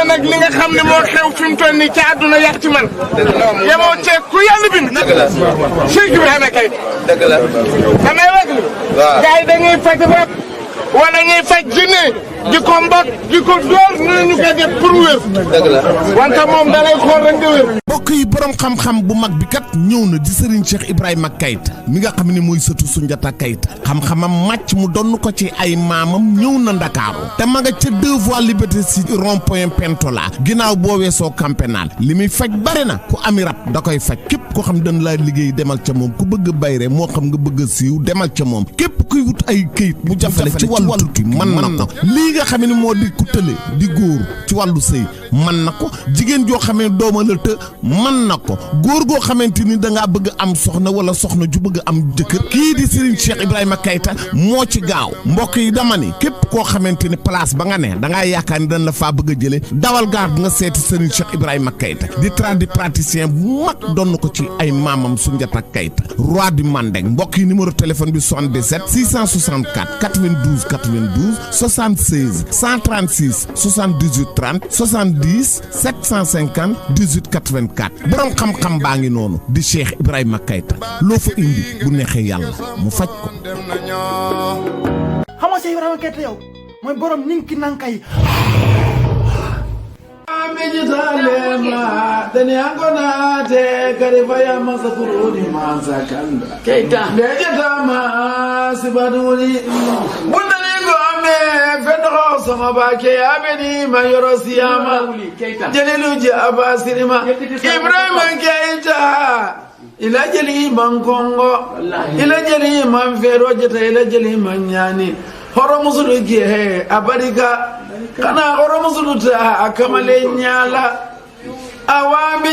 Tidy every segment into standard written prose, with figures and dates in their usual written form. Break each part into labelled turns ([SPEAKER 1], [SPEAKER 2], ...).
[SPEAKER 1] nag li nga xam ne moo xew fi mu toll nii ci àdduna yàq ci man yemoo cee ku yàlla bind Cheikh Ibrahima Keita damay wax ni gars yi dañuy faj rab wala ñuy faj jinne di ko mbot di ko dóor ñu koy def pour wér wante moom da lay xool rek nga wér.
[SPEAKER 2] mbokk yi borom xam-xam bu mag bi kat ñëw na di Serigne Cheikh Ibrahima Keita mi nga xam ne mooy sëtu Soundiata Keita xam-xamam màcc mu donn ko ci ay maamam ñëw na Ndakaaru te ma nga ca 2 voies liberté si rond-point Pentola ginnaaw boo weesoo camp pénal li muy faj bare na ku ami rab da koy faj képp ko xam dañ laa liggéey demal ca moom ku bëgg a bayre moo xam nga bëgg a siiw demal ca moom képp kuy wut ay këyit bu jafale ci wàllu tukki mën na ko lii nga xam ne moo di ku tële di góor ci wàllu sëy mën na ko jigéen joo xamee dooma la të mën na ko góor goo xamante ni dangaa bëgg am soxna wala soxna ju bëgg am jëkkër kii di Serigne Cheikh Ibrahima Keita moo ci gaaw mbokk yi dama ni képp koo xamante ni place ba nga ne dangaa yaakaar ni dañ la faa bëgg a jële dawal gaar nga seeti Serigne Cheikh Ibrahima Keita di tradipraticien bu mag doon ko ci ay maamam Soundiata Keita roi du Mandeng mbokk yi numéro téléphone bi 77 664 92 92 76 136 78 30 70 750 18 84 borom xam-xam baa ngi noonu di Cheikh Ibrahima Keita loo fa indi bu neexee yàlla mu faj ko.
[SPEAKER 3] xam nga Cheikh Ibrahima Keita yow mooy borom ninki nankay.
[SPEAKER 4] Amijithalema daniangona te karifaya masakuruni mansakanda Keita lejatama sibaduli bundalingo ame fendo sama bake abeni mayoro siyama jeliluji abasirima Ibrahima Keita ila jeli man kongo ila jeli man fero jeta ila jeli man nyani horo musulu he abarika kana horo musulu ta akamale nyala awambi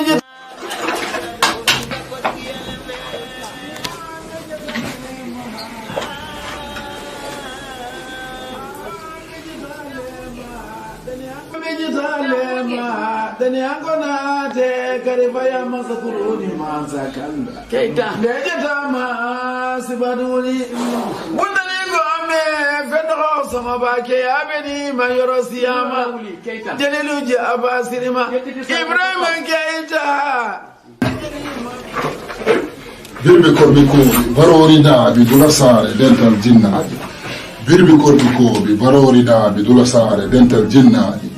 [SPEAKER 4] daniangona te karifaya masakuruni mansakanda Keita lejatama sibaduli bundalingo ame fendo sama bake abeni mayoro siyama jeliluji abasirima Ibrahima Keita
[SPEAKER 5] birbe korbi kobi barori daabi dula sare dental jinnaaji birbe korbi kobi barori daabi dula sare dental jinnaaji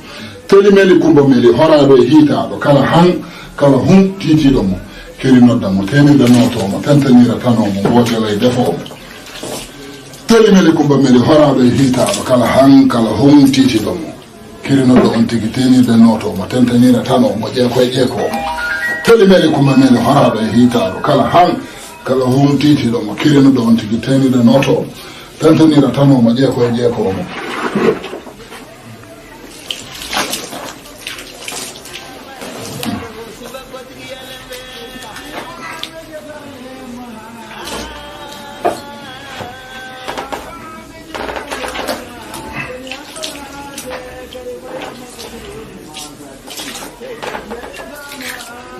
[SPEAKER 5] toli meli kumba meli horaɗo e hiitaɗo kala han kala hum titiɗo mo keri nodda mo temide notomo tentanira tanomo wotela e defomo toli meli kumba meli horaɗo e hiitaɗo kala han kala hum titiɗo mo keri nodda on tigui tenide notomo tentanira tanomo ƴeeko e ƴeekomo toli meli kumba meli horaɗo e hiitaɗo kala han kala hum titiɗo mo keri nodda on tigui tenide notomo tentanira tanomo ƴeeko e ƴeekomo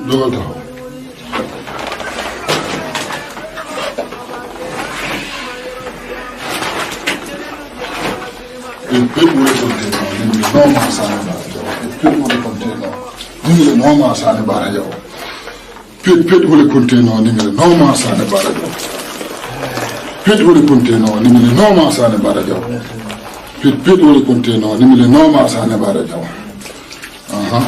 [SPEAKER 5] dogal taxaw Pedwole konteno nimile noma sane bara jaw pedwole konteno nimile noma sane bara jaw pedwole konteno nimile noma sane bara jaw aha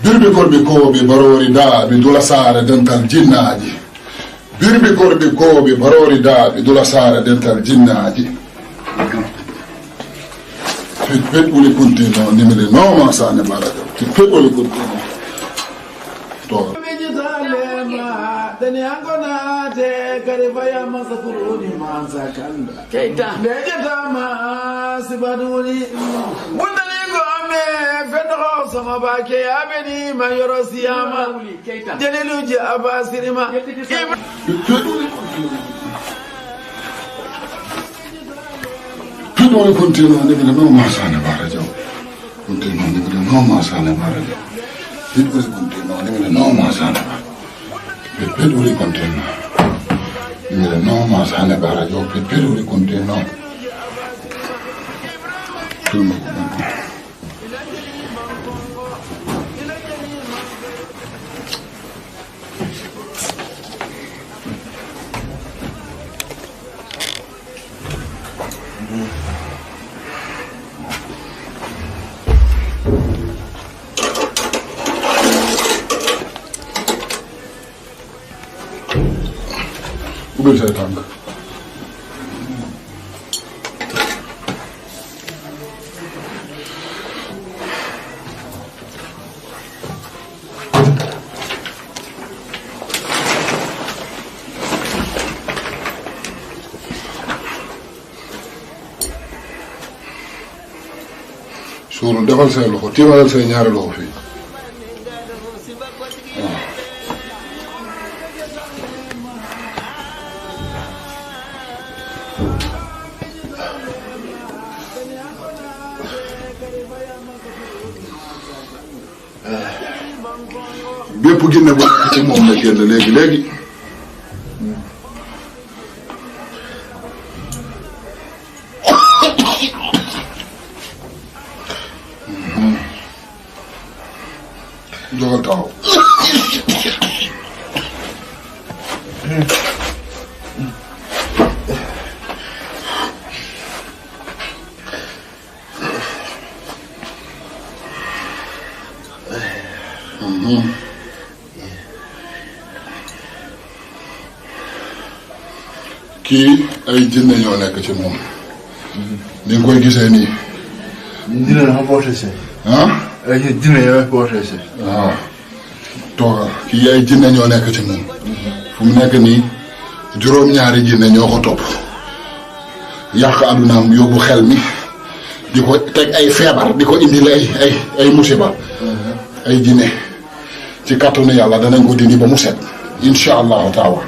[SPEAKER 5] birbe korbe ko be barori da be dula sare dental jinnaaji birbe korbe ko be barori da be dula sare dental jinnaaji pedwole konteno nimile noma sane bara jaw pedwole konteno to daniangona te karifaya masakuruni mansakanda Keita lejatama sibaduli bundalingo ame fendo sama bake abeni mayoro siyama jeliluji abasirima pedwole konteno nimile noma sane bara jaw konteno nimile noma sane bara jaw pedwole konteno nimile noma sane bara pedwole konteno nimile noma sane bara jaw pedwole konteno ubbil say tànk suulu defal say loxo tiimalal say ñaari loxo fii bépp ginne bu ci moom la génn léegi léegi jógal taxaw kii ay jinne ñoo nekk ci moom ni nga koy gisee nii
[SPEAKER 6] jinne dafa protégé.
[SPEAKER 5] ah
[SPEAKER 6] ay jinne ñoo protégé.
[SPEAKER 5] waaw toogal kii ay jinne ñoo nekk ci moom fu mu nekk nii juróom-ñaari jinne ñoo ko topp yàq adunaam yóbbu xel mi di ko teg ay feebar di ko indil ay musiba ay jinne ci kàttanu yàlla danañ ko dindi ba mu set insha allahu taala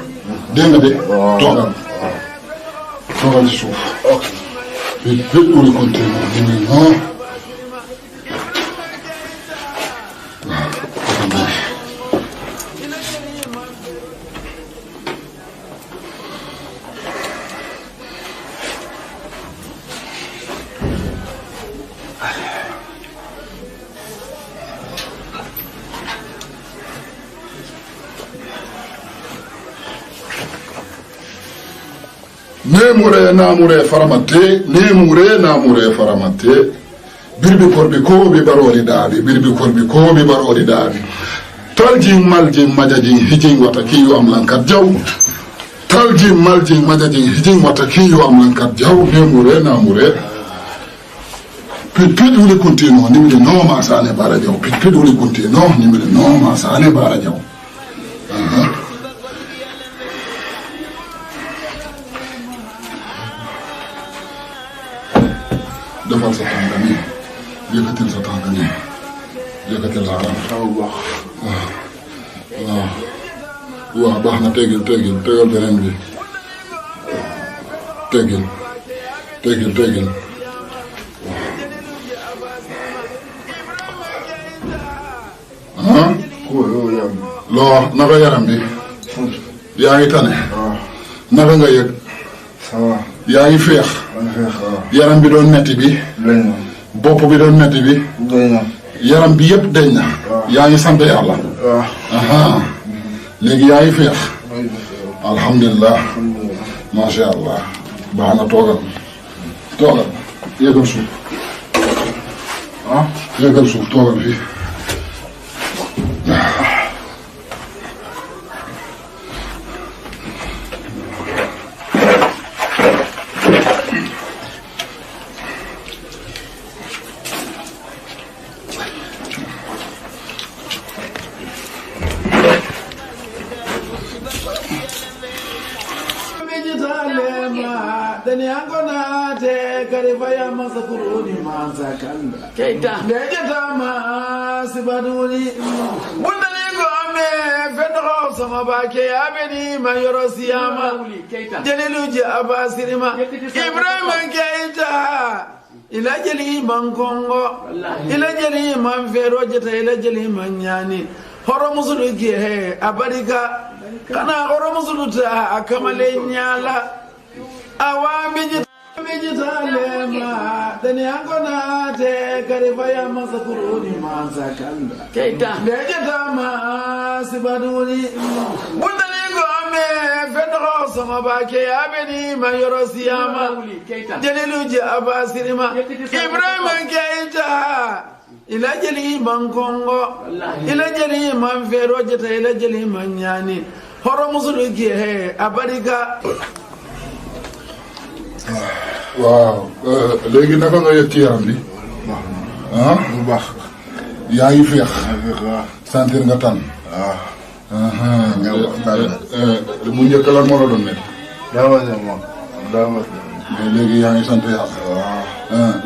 [SPEAKER 5] dégg nga de toogal toogal ci suuf fépp uri continue di ngi non nemure namure faramante nemure namure faramante birbi korbi ko bi barori daabi birbi korbi ko bi barori daabi taljing maljing majajing hijing wata kiyu am lankat jaw taljing maljing majajing hijing wata kiyu am lankat jaw nemure namure pit wuli kuntino nimile no ma sane bara jaw pit wuli kuntino nimile no ma sane bara jaw defal sa tànk nii yëkkatil sa tànk nii yëkkatil sa tànk xaw baax waaw waaw baax na tegal beneen bi tegal ah loo wax naka yaram bi yaa ngi tane naka nga yëg yaa ngi féex yaram bi doon metti bi bopp bi doon metti bi yaram bi yëpp deñ na yaa ngi sant yàlla aha léegi yaa ngi féex alhamdulilah masha allah baax na toogal yéegal suuf yéegal suuf toogal fii
[SPEAKER 4] Keita
[SPEAKER 1] Nejatama sibaduni bundani gome fedro sama bake abeni mayoro siyama jeliluji abasirima Ibrahim Keita ila jeli man Kongo ila jeli man fero jeta ila jeli man nyani horo musulu ge abarika kana horo musulu ta akamale nyala awambi Mijitalema dani angona te karifaya masakuruni mazakanda
[SPEAKER 4] Keita
[SPEAKER 1] Nejatama sibaduni bundani gome fedro sama bake abeni mayoro siyama jeliluji abasirima Ibrahim Keita
[SPEAKER 4] ila jeli man kongo ila jeli man fero jeta ila jeli man nyani horo musulu gihe abarika
[SPEAKER 5] waaw léegi naka nga yëg ci yaram bi ah
[SPEAKER 6] bu baax
[SPEAKER 5] yaa ngi féex sentir nga tan bu njëkk lan moo la doon nekk mais léegi yaa ngi sant yàlla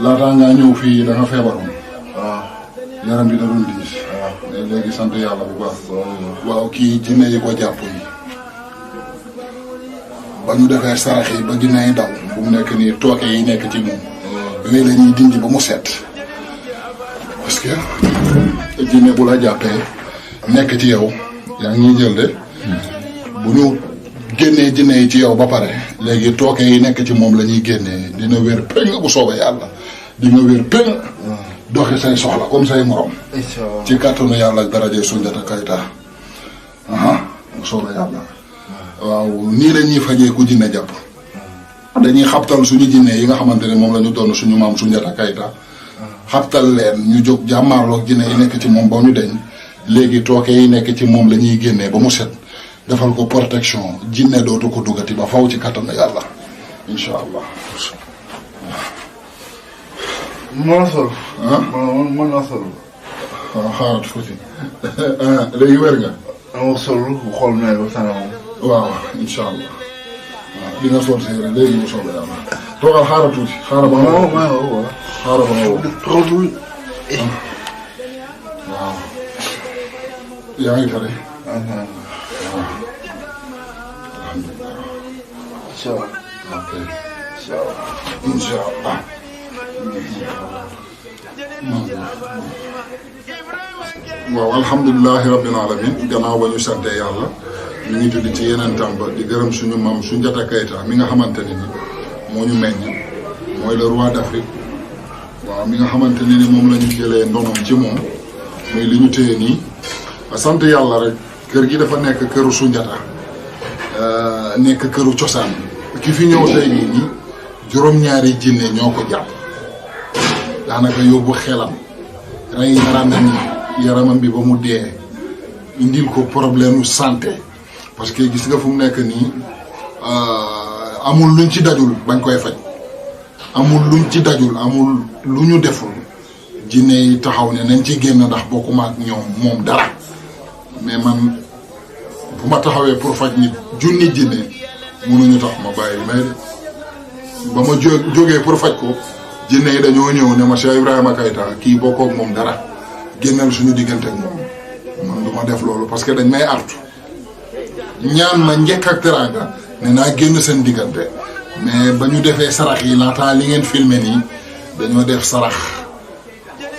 [SPEAKER 5] laataa ngaa ñëw fii da nga feebaroon yaram bi da doon diis mais léegi sant yàlla bu baax waaw kii jinne yi ko jàpp yi ba ñu defee sarax yi ba jinne yi daw bu mu nekk nii tooke yi nekk ci moom yooyu la ñuy dindi ba mu set parce que jinne bu la jàppee nekk ci yow yaa ngi ñuy jël de bu ñu génnee jinne yi ci yow ba pare léegi tooke yi nekk ci moom la ñuy génnee dina wér péng bu soobee yàlla di nga wér péng doxi say soxla comme say morom ci kàttanu yàlla ak daraje Soundiata Keita bu soobee yàlla waaw nii la ñuy fajee ku jinne jàpp dañuy xabtal suñu jinne yi nga xamante ne moom la ñu doon suñu maam Soundiata Keita xabtal leen ñu jóg jàmmaarloog jinne yi nekk ci moom ba ñu deñ léegi tooke yi nekk ci moom la ñuy génnee ba mu set defal ko protection jinne dootu ko duggati ba faw ci kattanu yàlla incha allah.
[SPEAKER 6] mën na sol. mën na sol.
[SPEAKER 5] waaw xaaral tuuti léegi wér nga.
[SPEAKER 6] dama sol bu xool ne ba sanam.
[SPEAKER 5] waaw incha allah waaw di nga sol si yére léegi bu soobee yàlla. toogal xaaral tuuti xaaral ba nga woo. xaaral ba nga woo. waaw. yaa ngi pare. incha allah. waaw alhamdulilahi rabbil alamin gannaaw ba ñu sante yàlla ñu ngi tudd ci yeneen tàmba di gërëm suñu maam Soundiata Keita mi nga xamante ne ni moo ñu meññ mooy le roi d'Afrique waaw mi nga xamante ne ni moom la ñu jëlee ndonoom ci moom muy li ñu téye nii sant yàlla rek kër gi dafa nekk këru Soundiata nekk këru cosaan ki fi ñëw tey nii juróom-ñaari jinne ñoo ko jàpp daanaka yóbbu xelam rey yaramam bi ba mu dee indil ko problème santé parce que gis nga fu mu nekk nii amul luñ ci dajul bañ koy faj amul luñ ci dajul amul lu ñu deful jinne yi taxaw ne nañ ci génn ndax bokkuma ak moom dara mais man bu ma taxawee pour faj nit junni jinne mënuñu tax ma bàyyi mais ba ma jógee pour faj ko jinne yi dañoo ñëw ne ma Cheikh Ibrahima Keita kii bokkoo ak moom dara génnal suñu diggante ak moom man du ma def loolu parce que dañ may artu ñaan ma njëkk ak teraanga ne naa génn seen diggante mais ba ñu defee sarax yi laataa li ngeen filmé nii dañoo def sarax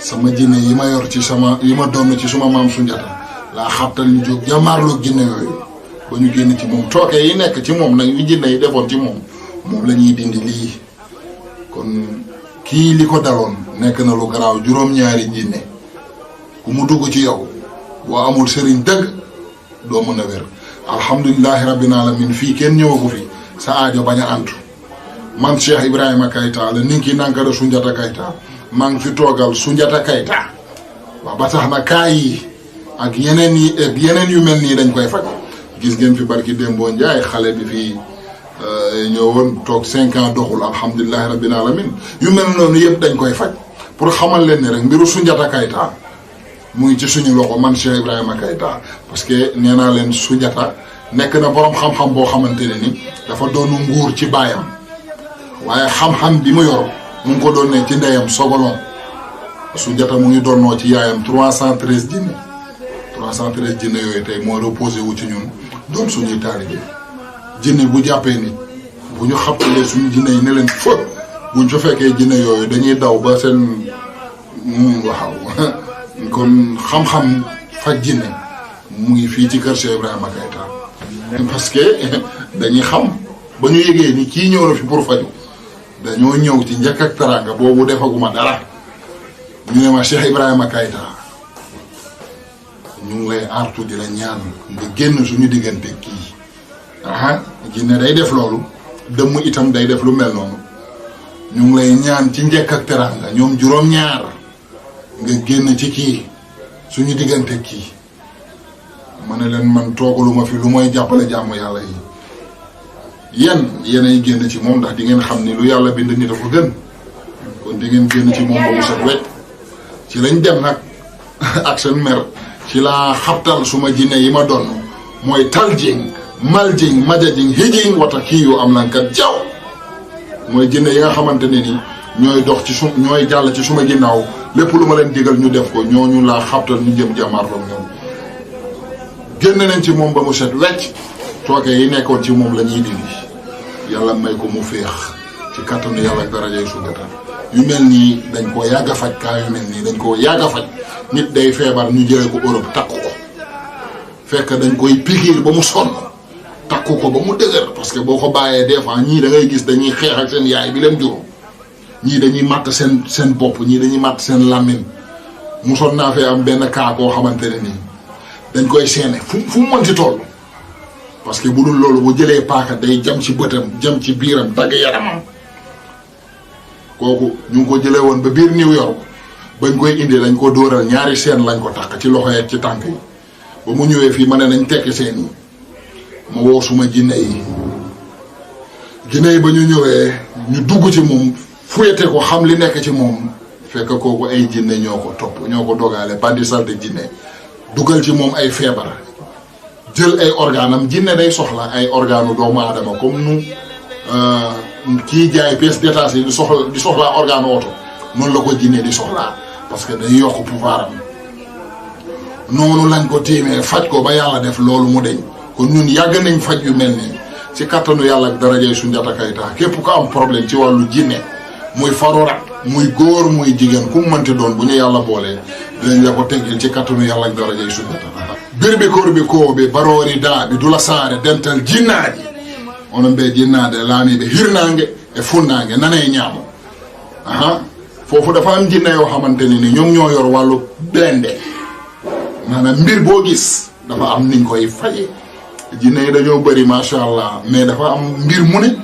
[SPEAKER 5] sama jinne yi ma yor ci sama yi ma doon ci suma maam Soundiata laa xabtal ñu jóg jàmmaarloo jinne yooyu ba ñu génn ci moom tooke yi nekk ci moom nag yu jinne yi defoon ci moom la ñuy dindi lii kon kii li ko daloon nekk na lu garaaw juróom-ñaari jinne ku mu dugg ci yow boo amul sëriñ dëgg doo mën a wér alhamdulilahi rabbil alamin fii kenn ñëwagu fi sa aajo bañ a antu man Cheikh Ibrahima Keita la ninki nankara Soundiata Keita maa ngi fi toogal Soundiata Keita waaw ba tax na kaa yi ak yeneen yu mel nii dañ koy faj gis ngeen fi barki Dembo Ndiaye xale bi fii ñëwoon toog 5 ans doxul alhamdulilahi rabbil alamin yu mel noonu yëpp dañ koy faj pour xamal leen ne rek mbiru Soundiata Keita mu ngi ci suñu loxo man Cheikh Ibrahima Keita parce que nee naa leen Soundiata nekk na borom xam-xam boo xamante ne ni dafa doonu nguur ci baayam waaye xam-xam bi mu yor mu ngi ko doon ne ci ndeyam Sogolon Soundiata mu ngi doonnoo ci yaayam 313 jinne 313 jinne yooyu tey moo reposé wu ci ñun doon suñuy taalibe jinne bu jàppee nit bu ñu xabtalee suñu jinne yi ne leen fa buñ fa fekkee jinne yooyu dañuy daw ba seen waaw kon xam-xam faj jinne mu ngi fii ci kër Cheikh Ibrahima Keita parce que dañuy xam ba ñu yëgee ni kii ñëw na fi pour faju dañoo ñëw ci njëkk ak teraanga boobu defaguma dara ñu ne ma Cheikh Ibrahima Keita ñu ngi lay artu di la ñaan nga génn suñu diggante kii jinne day def loolu dëmm itam day def lu mel noonu ñu ngi lay ñaan ci njëkk ak teraanga ñoom juróom-ñaar nga génn ci kii suñu diggante kii ma ne leen man toogaluma fi lu mooy jàppale jàmm yàlla yi yéenay génn ci moom ndax di ngeen xam ni lu yàlla bind ni dafa gën kon di ngeen génn ci moom ba mu set wecc ci lañ dem nag ak seen mer ci laa xabtal suma jinne yi ma doon mooy taljing maljing majajing hijing wata kii yu am lankat jaw mooy jinne yi nga xamante ne ni ñooy dox ci ñooy jàll ci suma ginnaaw lépp lu ma leen digal ñu def ko ñooñu laa xabtal ñu jëm jàmmaarloog ñoom génn nañ ci moom ba mu set wecc tooke yi nekkoon ci moom la ñuy dindi yàlla may ko mu féex ci kattanu yàlla ak darajay Sunjata yu mel nii dañ koo yàgg a faj kaa yu mel nii dañ koo yàgg a faj nit day feebar ñu jëlee ko Europe takku ko fekk dañ koy pikiir ba mu sonn takku ko ba mu dëgër parce que boo ko bàyyee des fois ñii da ngay gis dañuy xeex ak seen yaay bi leen jur ñii dañuy matt seen bopp ñii dañuy matt seen làmmiñ musoon naa fee am benn kaa koo xamante ne nii dañ koy seene fu mu mënti toll parce que bu dul loolu bu jëlee paaka day jam ci bëtam jam ci biiram dagg yaramam kooku ñu ngi ko jëlee woon ba biir New York bañ koy indi lañ ko dóoral ñaari seen lañ ko takk ci loxo yeeg ci tànk yi ba mu ñëwee fii ma ne nañ tekki seen yi ma woo suma jinne yi ba ñu ñëwee ñu dugg ci moom fuyete ko xam li nekk ci moom fekk kooku ay jinne ñoo ko topp ñoo ko dogaale bandi salte jinne dugal ci moom ay feebar jël ay organam jinne day soxla ay organu doomu aadama comme nu kii jaay pièces détachées di soxlaa organu oto noonu la ko jinne di soxlaa parce que day yokk pouvoir am noonu lañ ko tiimee faj ko ba yàlla def loolu mu deñ kon ñun yàgg nañ faj yu mel nii ci kattanu yàlla ak darajay Sunjata Keita képp ko am problème ci wàllu jinne muy farorak muy góor muy jigéen ku mu mënti doon bu ñu yàlla boolee dinañ la ko teggil ci kattanu yàlla ak darajay Sunjata birbi korbi kooɓe baroori daaɓe dula saare dental jinnaaji onon ɓe jinnaade laamiɓe hirnaange e funnaange nana e ñaamo foofu dafa am jinne yoo xamante ne ni ñoom ñoo yor wàllu blende maanaam mbir boo gis dafa am niñ koy faje jinne yi dañoo bëri macha allah mais dafa am mbir mu ne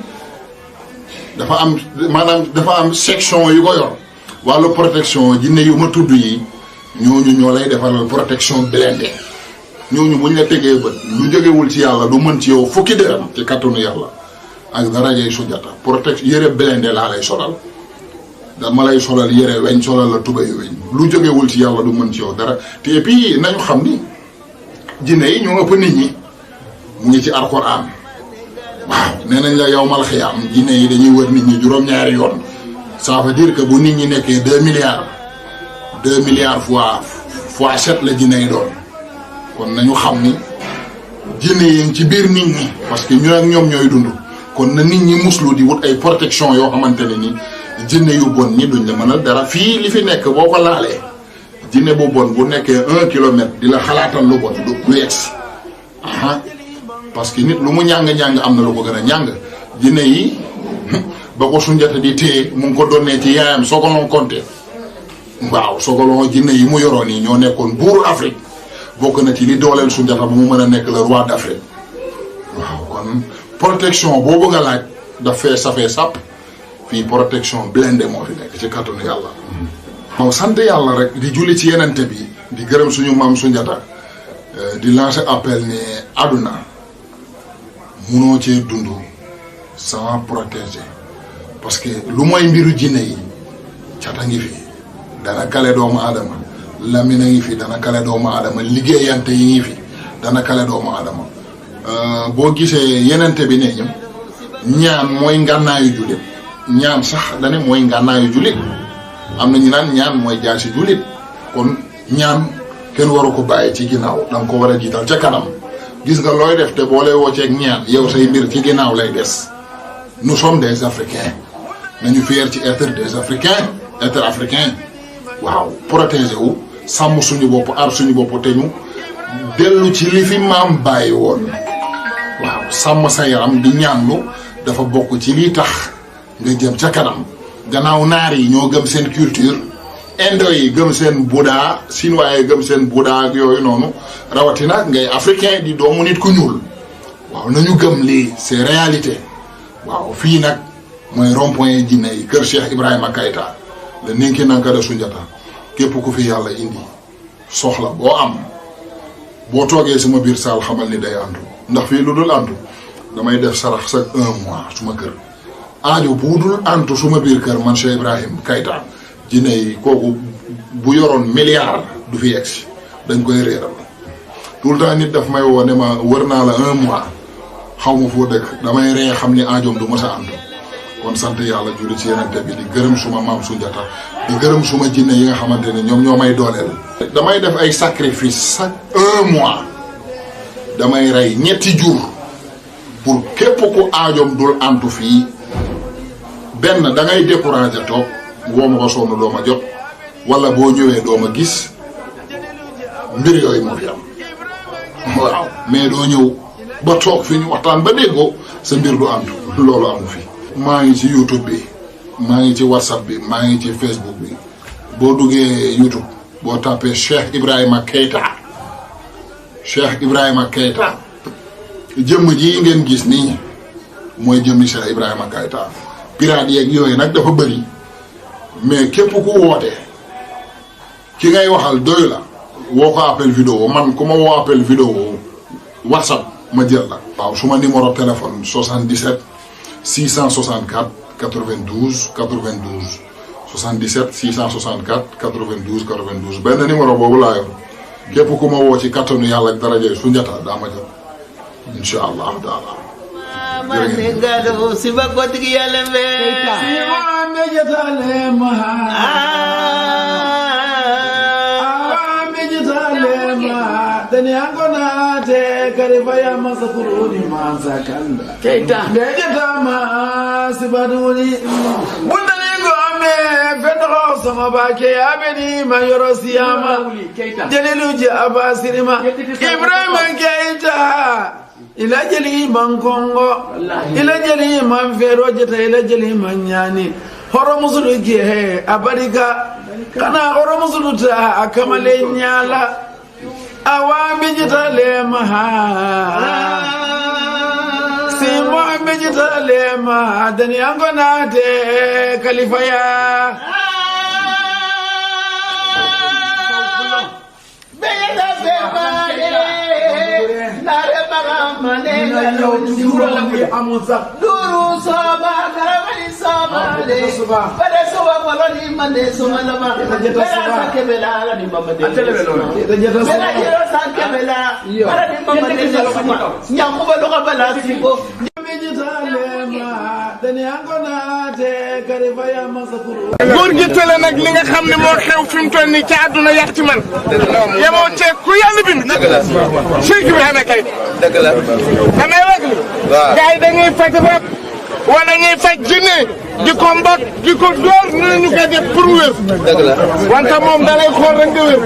[SPEAKER 5] dafa am maanaam dafa am section yu ko yor wàllu protection jinne yu ma tudd yi ñooñu ñoo lay defaral protection blende ñooñu buñ la tegee bët lu jógewul ci yàlla du mën ci yow fukki dërëm ci kattanu yàlla ak darajay Sunjata protection yëre blende laa lay solal dama lay solal yëre weñ solal la tubayu weñ lu jógewul ci yàlla du mën ci yow dara te et puis nañu xam ni jinne yi ñoo ëpp nit ñi mu ngi ci alxuraan waaw nee nañ la yow mal xiyaam jinne yi dañuy wër nit ñi juróom-ñaari yoon ça veut dire que bu nit ñi nekkee 2 milliards fois 7 la jinne yi doon kon nañu xam ni jinne yi ci biir nit ñi parce que ñun ak ñoom ñooy dund kon na nit ñi muslu di wut ay protection yoo xamante ne ni jinne yu bon ñi duñ la mënal dara fii li fi nekk boo ko laalee jinne bu bon bu nekkee 1 kilomètre di la xalaatal lu bon du yegsi parce que nit lu mu ñàng-ñàng am na lu ko gën a ñàng jinne yi ba ko Sunjata di téye mu ngi ko donnee ci yaayam Sogolon Konté waaw Sogolon jinne yi mu yoroon yi ñoo nekkoon buuru Afrique bokk na ci li dooleel Sunjata ba mu mën a nekk le roi d'Afrique waaw kon protection boobu nga laaj daf fee safee sàpp fii protection blindé moo fi nekk ci kattanu yàlla waaw sant yàlla rek di julli ci yenente bi di gërëm suñu maam Sunjata di lancer appel ne àdduna munoo cee dund sans protéger parce que lu mooy mbiru jinne yi cata ngi fi dana kale doomu aadama lamina ngi fi dana kale doomu aadama liggéeyante yi ngi fi dana kale doomu aadama boo gisee yenente bi ne ñu ñaan mooy ngànnaayu jullit ñaan sax dane mooy ngànnaayu jullit am na ñu naan ñaan mooy jaasi jullit kon ñaan kenn waru ko bàyyi ci ginnaaw danga ko war a jiital ca kanam gis nga looy def te boo lay wocceeg ñaan yow say mbir ci ginnaaw lay des nous sommes des africains nañu fier ci être des africains être africain waaw protéger wu sàmm suñu bopp aar suñu bopp te ñu dellu ci li fi maam bàyyi woon waaw sàmm sa yaram di ñaanlu dafa bokk ci lii tax nga jëm ca kanam gannaaw naar yi ñoo gëm seen culture indo yi gëm seen Bouddha chinois yi gëm seen Bouddha ak yooyu noonu rawatina ngay africain di doomu nit ku ñuul waaw nañu gëm lii c'est réalité waaw fii nag mooy rond-point jinne yi kër Cheikh Ibrahima Keita le Ninki Nanka de Sunjata képp ku fi yàlla indi soxla boo am boo toogee sama biir saal xamal ni day àndu ndax fii lu dul àndu damay def sarax chaque 1 mois suma kër aajo bu dul àndu suma biir kër man Cheikh Ibrahim Keita jinne yi kooku bu yoroon milliard du fi yegsi dañ koy réeral tout le temps nit daf may woo ne ma wër naa la 1 mois xaw ma foo dëkk damay ree xam ni aajoom du mës a àndu kon sant yàlla julli ci yenente bi di gërëm suma maam Sunjata di gërëm suma jinne yi nga xamante ne ñoom ñoo may dooleel damay def ay sacrifice chaque 1 mois damay rey ñetti jur pour képp ku aajoom dul antu fii benn da ngay découragé toog woo ma ko sonn doo ma jot wala boo ñëwee doo ma gis mbir yooyu moo fi am waaw mais doo ñëw ba toog fi ñu waxtaan ba déggoo sa mbir du antu loolu amu fi. maa ngi ci YouTube bi maa ngi ci WhatsApp bi maa ngi ci Facebook bi boo duggee YouTube boo tapé Cheikh Ibrahima Keita Cheikh Ibrahima Keita jëmm ji ngeen gis nii mooy jëmmi Cheikh Ibrahima Keita pirate yeeg yooyu nag dafa bëri mais képp ku woote ki ngay waxal doy la woo ko appel vidéo man ku ma woo appel vidéo WhatsApp ma jël la. waaw suma numéro téléphone 77 664 92 92 77 664 92 92 benn numéro boobu laa yor képp ku ma woo ci kattanu yàlla ak daraja Sunjata daa ma jot incha allah taala.
[SPEAKER 4] Keita Keita ma sibaduni bundalingo ame fedro sama bake abeni ma yoro siyama jelilu je abasirima Ibrahima Keita ila jeli man kongo ila jeli man fero jeta ila jeli man nyani horo musulu ge abarika kana horo musulu ta akamale nyala awambi jeta le maha simo ambi jeta le maha dani angona te kalifaya beyda bebare nare bagamane ngalo duro la ko amusa duro soba garamani soba de bade soba waloni mande soba la ba jeta soba kebela la ni mamade jeta soba sakebela bara ni mamade soba nyamuba lo kabala sibo
[SPEAKER 1] góor gi tële nag li nga xam ne moo xew fi mu toll nii ci àdduna yàq ci man yemoo cee ku yàlla bind Cheikh Ibrahima Keita damay wax ni gars yi dañuy faj rab wala ñuy faj jinne di ko mbot di ko dóor ñu koy def pour wér wante moom da lay xool rek nga wér